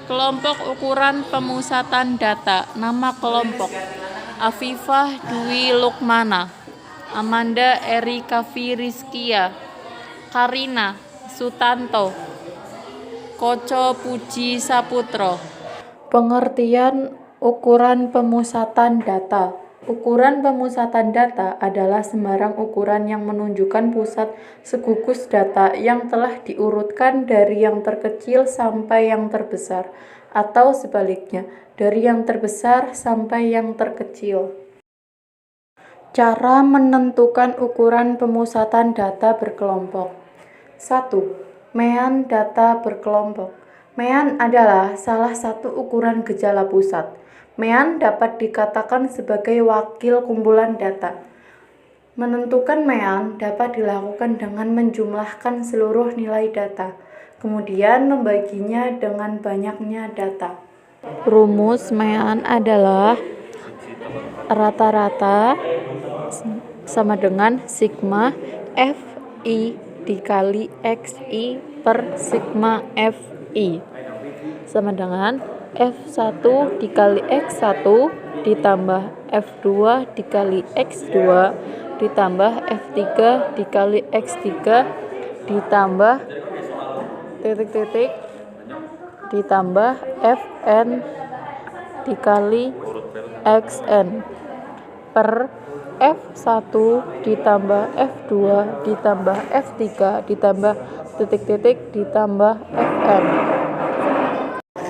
Kelompok ukuran pemusatan data. Nama kelompok: Afifah Dwi Lukmana, Amanda Erika Rizkia, Karina Sutanto, Koco Puji Saputro. Pengertian ukuran pemusatan data. Ukuran pemusatan data adalah sembarang ukuran yang menunjukkan pusat segugus data yang telah diurutkan dari yang terkecil sampai yang terbesar, atau sebaliknya, dari yang terbesar sampai yang terkecil. Cara menentukan ukuran pemusatan data berkelompok. 1. Mean data berkelompok. Mean adalah salah satu ukuran gejala pusat. Mean dapat dikatakan sebagai wakil kumpulan data. Menentukan mean dapat dilakukan dengan menjumlahkan seluruh nilai data, kemudian membaginya dengan banyaknya data. Rumus mean adalah rata-rata sama dengan sigma Fi dikali Xi per sigma Fi sama dengan F1 dikali X1 ditambah F2 dikali X2 ditambah F3 dikali X3 ditambah titik-titik ditambah Fn dikali Xn per F1 ditambah F2 ditambah F3 ditambah titik-titik ditambah Fn.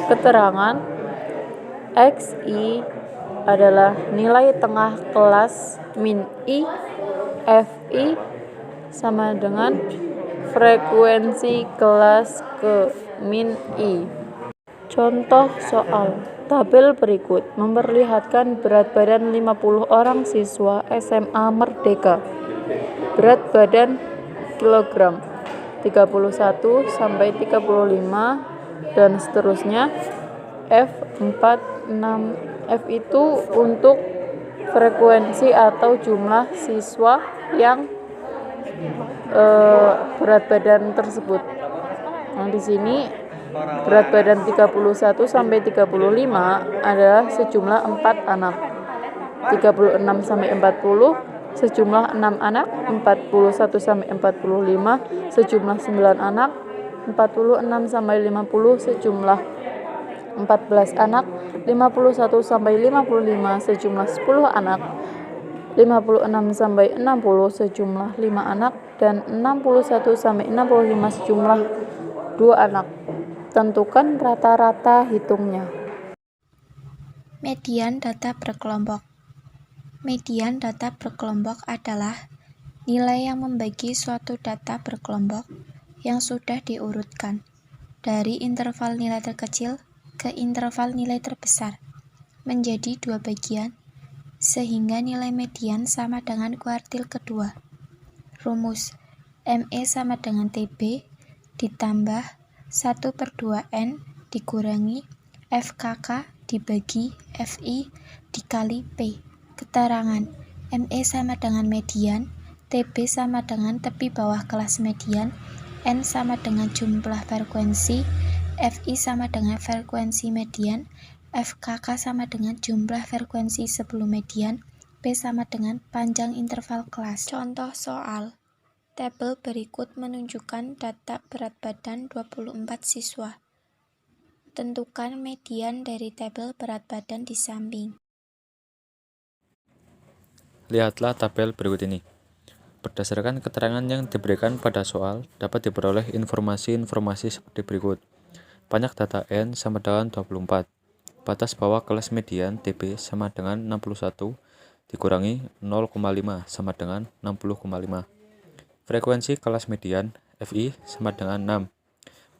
Keterangan: Xi adalah nilai tengah kelas min I, Fi sama dengan frekuensi kelas ke min I. Contoh soal. Tabel berikut memperlihatkan berat badan 50 orang siswa SMA Merdeka. Berat badan kilogram 31 sampai 35 dan seterusnya. F4, 6. F itu untuk frekuensi atau jumlah siswa yang berat badan tersebut. Nah, di sini berat badan 31 sampai 35 adalah sejumlah 4 anak. 36 sampai 40 sejumlah 6 anak, 41 sampai 45 sejumlah 9 anak, 46 sampai 50 sejumlah 14 anak, 51 sampai 55 sejumlah 10 anak, 56 sampai 60 sejumlah 5 anak, dan 61 sampai 65 sejumlah 2 anak. Tentukan rata-rata, hitungnya. Median data berkelompok. Median data berkelompok adalah nilai yang membagi suatu data berkelompok yang sudah diurutkan dari interval nilai terkecil ke interval nilai terbesar menjadi 2 bagian, sehingga nilai median sama dengan kuartil kedua. Rumus: ME sama dengan TB ditambah 1/2N dikurangi FKK dibagi Fi dikali P. Keterangan: ME sama dengan median, TB sama dengan tepi bawah kelas median, N sama dengan jumlah frekuensi, Fi sama dengan frekuensi median, FKK sama dengan jumlah frekuensi sebelum median, P sama dengan panjang interval kelas. Contoh soal. Tabel berikut menunjukkan data berat badan 24 siswa. Tentukan median dari tabel berat badan di samping. Lihatlah tabel berikut ini. Berdasarkan keterangan yang diberikan pada soal, dapat diperoleh informasi-informasi seperti berikut. Banyak data N sama dengan 24. Batas bawah kelas median TB sama dengan 61 dikurangi 0,5 sama dengan 60,5. Frekuensi kelas median Fi sama dengan 6.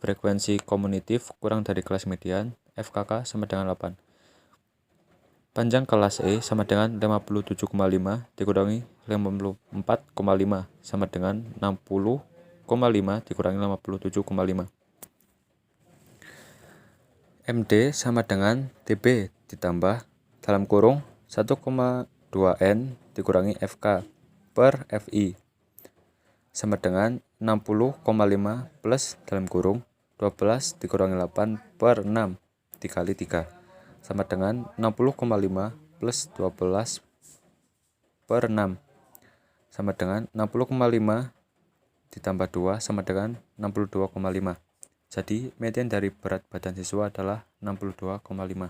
Frekuensi komunitif kurang dari kelas median FKK sama dengan 8. Panjang kelas E sama dengan 57,5 dikurangi 54,5 sama dengan 60,5 dikurangi 57,5. MD sama dengan TB ditambah dalam kurung 1,2N dikurangi FK per Fi sama dengan 60,5 plus dalam kurung 12 dikurangi 8 per 6 dikali 3 sama dengan 60,5 plus 12 per 6 sama dengan 60,5 ditambah 2 sama dengan 62,5. Jadi median dari berat badan siswa adalah 62,5.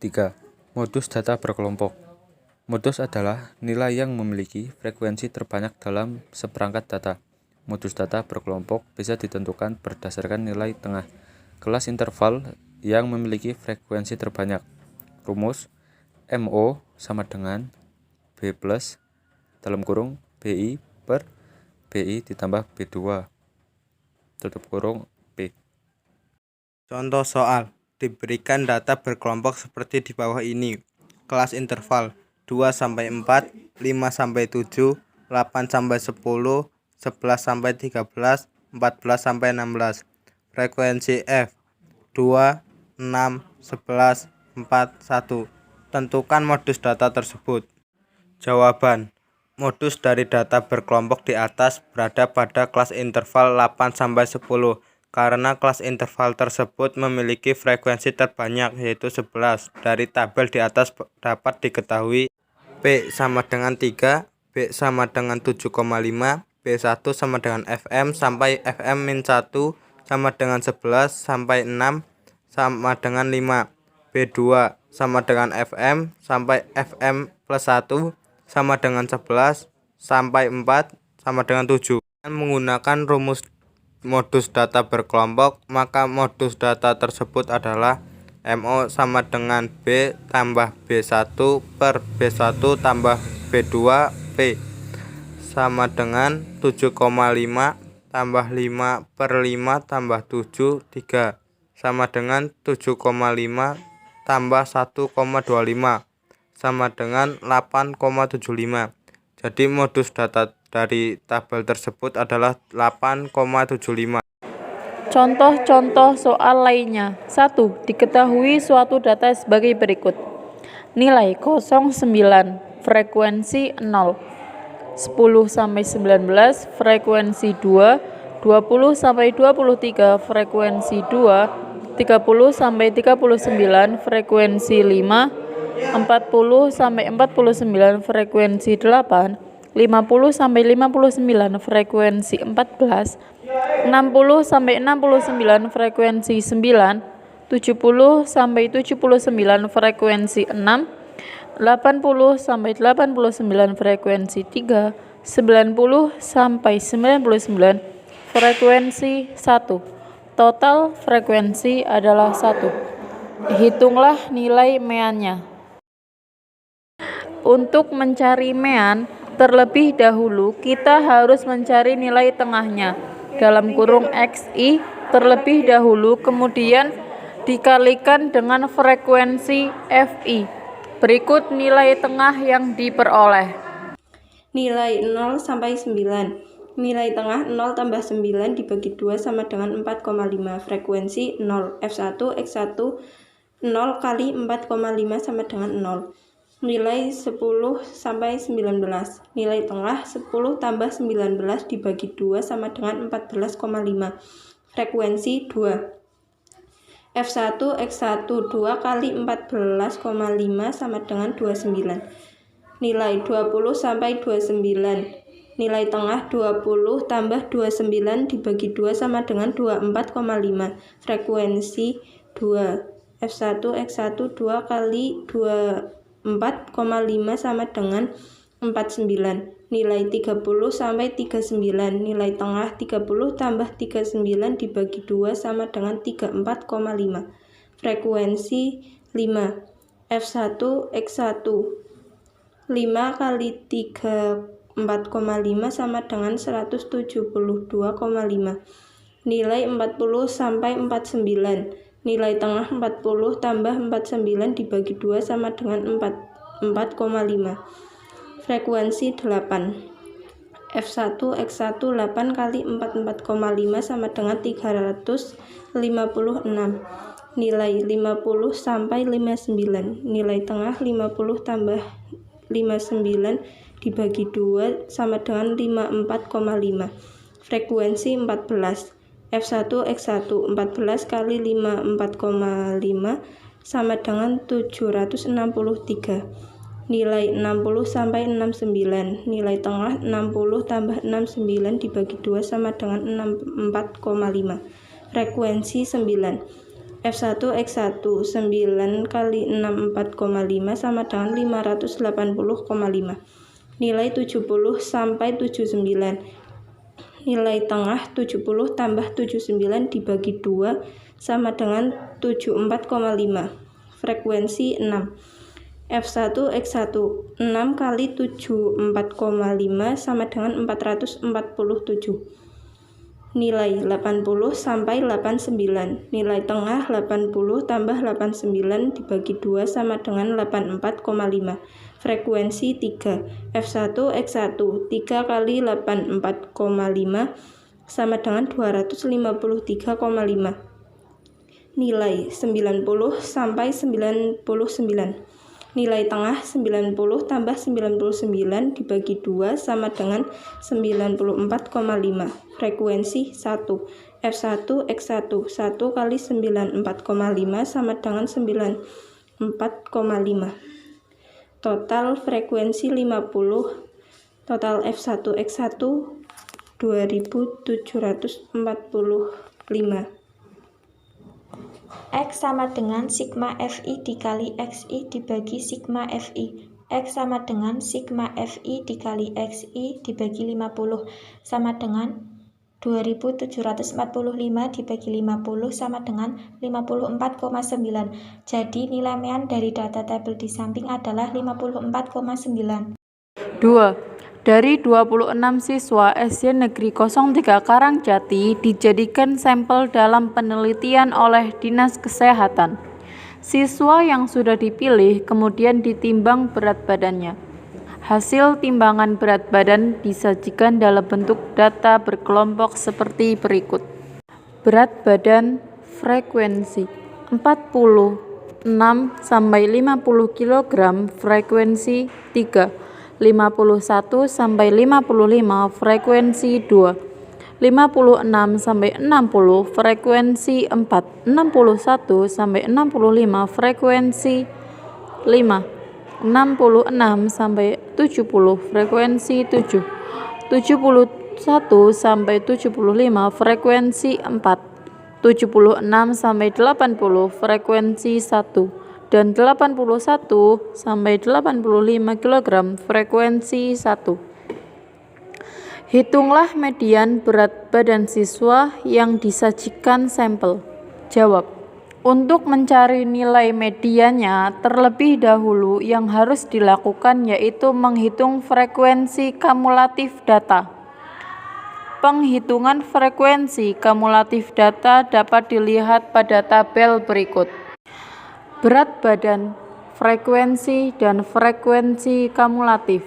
3. Modus data berkelompok. Modus adalah nilai yang memiliki frekuensi terbanyak dalam seperangkat data. Modus data berkelompok bisa ditentukan berdasarkan nilai tengah kelas interval yang memiliki frekuensi terbanyak. Rumus MO sama dengan B plus dalam kurung BI per BI ditambah B2 tutup kurung P. Contoh soal, diberikan data berkelompok seperti di bawah ini. Kelas interval 2-4, 5-7, 8-10, 11-13, 14-16. Frekuensi F 2, 6, 11, 4, 1. Tentukan modus data tersebut. Jawaban. Modus dari data berkelompok di atas berada pada kelas interval 8-10 karena kelas interval tersebut memiliki frekuensi terbanyak yaitu 11. Dari tabel di atas dapat diketahui P sama dengan 3, B sama dengan 7,5, B1 sama dengan FM sampai FM-1 sama dengan 11 sampai 6 sama dengan 5, B2 sama dengan FM sampai FM plus 1 sama dengan 11 sampai 4 sama dengan 7. Dengan menggunakan rumus modus data berkelompok, maka modus data tersebut adalah MO sama dengan B tambah B1 per B1 tambah B2 P sama dengan 7,5 tambah 5 per 5 tambah 7 3 sama dengan 7,5 tambah 1,25 sama dengan 8,75. Jadi modus data dari tabel tersebut adalah 8,75. Contoh-contoh soal lainnya. 1. Diketahui suatu data sebagai berikut. Nilai 09, frekuensi 0. 10 sampai 19, frekuensi 2. 20 sampai 23, frekuensi 2. 30 sampai 39, frekuensi 5. 40 sampai 49, frekuensi 8. 50 sampai 59, frekuensi 14. 60 sampai 69, frekuensi 9. 70 sampai 79, frekuensi 6. 80 sampai 89, frekuensi 3. 90 sampai 99, frekuensi 1. Total frekuensi adalah 1. Hitunglah nilai meannya. Untuk mencari mean, terlebih dahulu kita harus mencari nilai tengahnya dalam kurung XI terlebih dahulu, kemudian dikalikan dengan frekuensi FI. Berikut nilai tengah yang diperoleh. Nilai 0 sampai 9. Nilai tengah 0 tambah 9 dibagi 2 sama dengan 4,5. Frekuensi 0. F1, X1, 0 kali 4,5 sama dengan 0. Nilai 10 sampai 19. Nilai tengah 10 tambah 19 dibagi 2 sama dengan 14,5. Frekuensi 2. F1, X1, 2 kali 14,5 sama dengan 29. Nilai 20 sampai 29. Nilai tengah 20 tambah 29 dibagi 2 sama dengan 24,5. Frekuensi 2. F1, X1, 2 kali 24,5 sama dengan 49. Nilai 30 sampai 39. Nilai tengah 30 tambah 39 dibagi 2 sama dengan 34,5. Frekuensi 5. F1, X1, 5 kali 34,5 sama dengan 172,5. Nilai 40 sampai 49. Nilai tengah 40 tambah 49 dibagi 2 sama dengan 4,5. Frekuensi 8. F1, X1, 8 kali 44,5 sama dengan 356. Nilai 50 sampai 59. Nilai tengah 50 tambah 59 dibagi 2 sama dengan 54,5. Frekuensi 14. F1 X1 14 kali 5 4,5 sama dengan 763. Nilai 60 sampai 69. Nilai tengah 60 tambah 69 dibagi 2 sama dengan 64,5. Frekuensi 9. F1 X1 9 kali 6 4,5 sama dengan 580,5. Nilai 70 sampai 79. Nilai tengah 70 tambah 79 dibagi 2 sama dengan 74,5. Frekuensi 6. F1 X1 6 kali 74,5 sama dengan 447. Nilai 80 sampai 89. Nilai tengah 80 tambah 89 dibagi 2 sama dengan 84,5. Frekuensi 3. F1 X1 3 kali 84,5 sama dengan 253,5. Nilai 90 sampai 99. Nilai tengah 90 tambah 99 dibagi 2 sama dengan 94,5. Frekuensi 1. F1 X1 1 kali 94,5 sama dengan 94,5. Total frekuensi 50. Total F1 X1 2745. X sama dengan sigma Fi dikali Xi dibagi sigma Fi. X sama dengan sigma Fi dikali Xi dibagi 50 sama dengan 2745 dibagi 50 sama dengan 54,9. Jadi nilai mean dari data tabel di samping adalah 54,9. 2. Dari 26 siswa SD Negeri 03 Karangjati dijadikan sampel dalam penelitian oleh Dinas Kesehatan. Siswa yang sudah dipilih kemudian ditimbang berat badannya. Hasil timbangan berat badan disajikan dalam bentuk data berkelompok seperti berikut. Berat badan frekuensi 46 sampai 50 kg, frekuensi 3. 51 sampai 55, frekuensi 2. 56 sampai 60, frekuensi 4. 61 sampai 65, frekuensi 5. 66 sampai 70, frekuensi 7. 71 sampai 75, frekuensi 4. 76 sampai 80, frekuensi 1. Dan 81 sampai 85 kg, frekuensi 1. Hitunglah median berat badan siswa yang disajikan sampel. Jawab. Untuk mencari nilai mediannya, terlebih dahulu yang harus dilakukan yaitu menghitung frekuensi kumulatif data. Penghitungan frekuensi kumulatif data dapat dilihat pada tabel berikut. Berat badan, frekuensi, dan frekuensi kumulatif.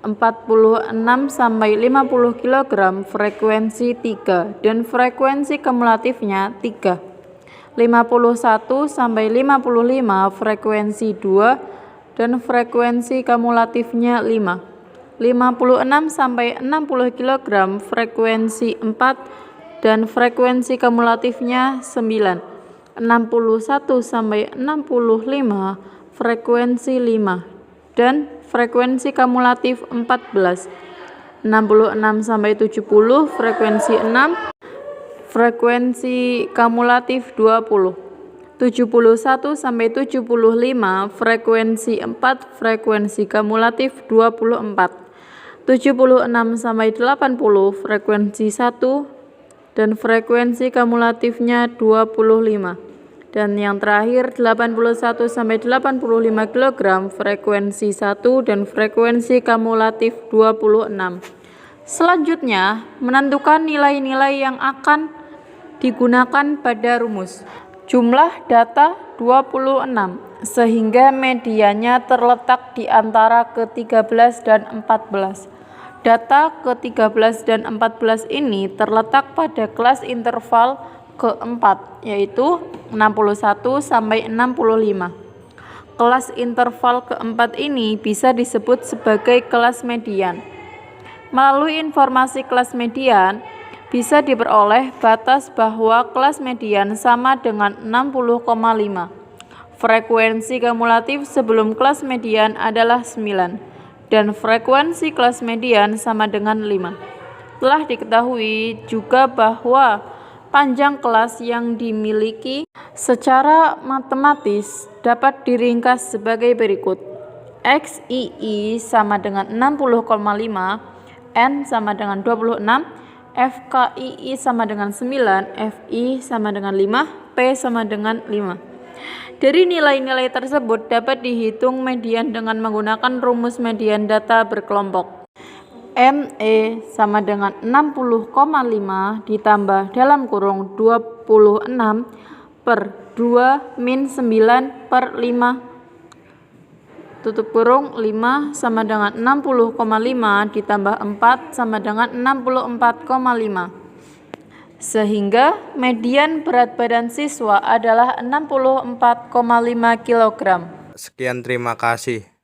46 sampai 50 kg, frekuensi 3, dan frekuensi kumulatifnya 3. 51 sampai 55, frekuensi 2, dan frekuensi kumulatifnya 5. 56 sampai 60 kg, frekuensi 4, dan frekuensi kumulatifnya 9. 61 sampai 65, frekuensi 5, dan frekuensi kumulatif 14. 66 sampai 70, frekuensi 6, frekuensi kumulatif 20. 71 sampai 75, frekuensi 4, frekuensi kumulatif 24. 76 sampai 80, frekuensi 1, dan frekuensi kumulatifnya 25. Dan yang terakhir 81 sampai 85 kg, frekuensi 1, dan frekuensi kumulatif 26. Selanjutnya, menentukan nilai-nilai yang akan digunakan pada rumus. Jumlah data 26, sehingga mediannya terletak di antara ke-13 dan 14. Data ke-13 dan 14 ini terletak pada kelas interval keempat, yaitu 61 sampai 65. Kelas interval keempat ini bisa disebut sebagai kelas median. Melalui informasi kelas median, bisa diperoleh batas bahwa kelas median sama dengan 60,5. Frekuensi kumulatif sebelum kelas median adalah 9, dan frekuensi kelas median sama dengan 5. Telah diketahui juga bahwa panjang kelas yang dimiliki secara matematis dapat diringkas sebagai berikut. XII sama dengan 60,5, N sama dengan 26, FKII sama dengan 9, FI sama dengan 5, P sama dengan 5. Dari nilai-nilai tersebut dapat dihitung median dengan menggunakan rumus median data berkelompok. ME sama dengan 60,5 ditambah dalam kurung 26 per 2 min 9 per 5 tutup kurung 5 sama dengan 60,5 ditambah 4 sama dengan 64,5. Sehingga median berat badan siswa adalah 64,5 kg. Sekian, terima kasih.